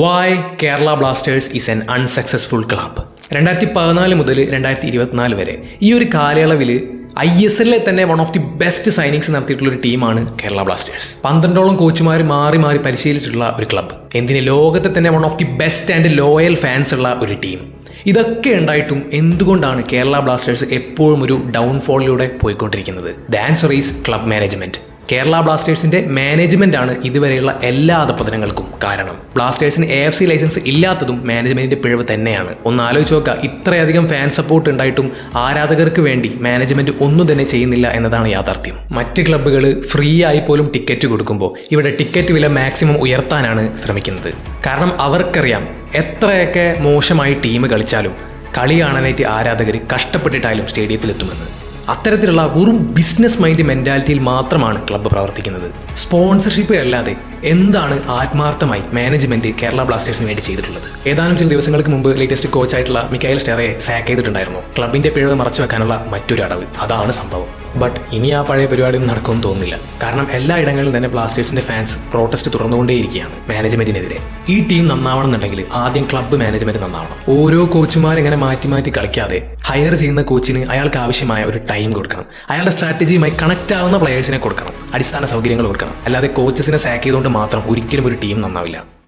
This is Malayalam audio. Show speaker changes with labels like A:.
A: Y Kerala Blasters is an unsuccessful club. 2014 മുതൽ 2024 വരെ ഈ ഒരു കാലയളവിൽ ISL തന്നെ one of the best signings നടത്തിയിട്ടുള്ള ഒരു ടീമാണ് കേരള ബ്ലാസ്റ്റേഴ്സ്. 12ഓളം കോച്ചുമാർ മാറി മാറി പരിശീലിച്ചിട്ടുള്ള ഒരു ക്ലബ്ബ്, എന്തിന് ലോകത്തെ തന്നെ one of the best and loyal fans ഉള്ള ഒരു ടീം. ഇതൊക്കെ ഉണ്ടായിട്ടും എന്തുകൊണ്ടാണ് കേരള ബ്ലാസ്റ്റേഴ്സ് എപ്പോഴും ഒരു ഡൗൺഫോളിലൂടെ പോയിക്കൊണ്ടിരിക്കുന്നത്? The answer is club management. Kerala ബ്ലാസ്റ്റേഴ്സിന്റെ മാനേജ്മെന്റ് ആണ് ഇതുവരെയുള്ള എല്ലാ അധപതനങ്ങൾക്കും കാരണം. ബ്ലാസ്റ്റേഴ്സിന് AFC ലൈസൻസ് ഇല്ലാത്തതും മാനേജ്മെന്റിന്റെ പിഴവ് തന്നെയാണ്. ഒന്ന് ആലോചിച്ച് നോക്കുക, ഇത്രയധികം ഫാൻ സപ്പോർട്ട് ഉണ്ടായിട്ടും ആരാധകർക്ക് വേണ്ടി മാനേജ്മെന്റ് ഒന്നും തന്നെ ചെയ്യുന്നില്ല എന്നതാണ് യാഥാർത്ഥ്യം. മറ്റ് ക്ലബ്ബുകൾ ഫ്രീ ആയി പോലും ടിക്കറ്റ് കൊടുക്കുമ്പോൾ ഇവിടെ ടിക്കറ്റ് വില മാക്സിമം ഉയർത്താനാണ് ശ്രമിക്കുന്നത്. കാരണം അവർക്കറിയാം എത്രയൊക്കെ മോശമായി ടീം കളിച്ചാലും കളി കാണാനായിട്ട് ആരാധകർ കഷ്ടപ്പെട്ടിട്ടായാലും സ്റ്റേഡിയത്തിലെത്തുമെന്ന്. അത്തരത്തിലുള്ള വെറും ബിസിനസ് മൈൻഡ് മെന്റാലിറ്റിയിൽ മാത്രമാണ് ക്ലബ്ബ് പ്രവർത്തിക്കുന്നത്. സ്പോൺസർഷിപ്പ് അല്ലാതെ എന്താണ് ആത്മാർത്ഥമായി മാനേജ്മെന്റ് കേരള ബ്ലാസ്റ്റേഴ്സിന് വേണ്ടി ചെയ്തിട്ടുള്ളത്? ഏതാനും ചില ദിവസങ്ങൾക്ക് മുമ്പ് ലേറ്റസ്റ്റ് കോച്ചായിട്ടുള്ള മിക്കായൽ സ്റ്റെറയെ സാക്ക് ചെയ്തിട്ടുണ്ടായിരുന്നു. ക്ലബിന്റെ പിഴവ് മറച്ചു വെക്കാനുള്ള മറ്റൊരു അടവ്. അതാണ് സംഭവം. ബട്ട് ഇനി ആ പഴയ പരിപാടിയൊന്നും നടക്കുമെന്ന് തോന്നുന്നില്ല. കാരണം എല്ലായിടങ്ങളിലും തന്നെ ബ്ലാസ്റ്റേഴ്സിന്റെ ഫാൻസ് പ്രൊട്ടസ്റ്റ് തുറന്നുകൊണ്ടേയിരിക്കുകയാണ് മാനേജ്മെന്റിനെതിരെ. ഈ ടീം നന്നാവണമെന്നുണ്ടെങ്കിൽ ആദ്യം ക്ലബ്ബ് മാനേജ്മെന്റ് നന്നാവണം. ഓരോ കോച്ചുമാരിങ്ങനെ മാറ്റി മാറ്റി കളിക്കാതെ ഹയർ ചെയ്യുന്ന കോച്ചിന് അയാൾക്ക് ആവശ്യമായ ഒരു ടൈം കൊടുക്കണം. അയാളുടെ സ്ട്രാറ്റജിയുമായി കണക്ട് ആവുന്ന പ്ലെയേഴ്സിനെ കൊടുക്കണം. അടിസ്ഥാന സൗകര്യങ്ങൾ കൊടുക്കണം. അല്ലാതെ കോച്ചസിനെ സാക്ക് ചെയ്തുകൊണ്ട് മാത്രം ഒരിക്കലും ഒരു ടീം നന്നാവില്ല.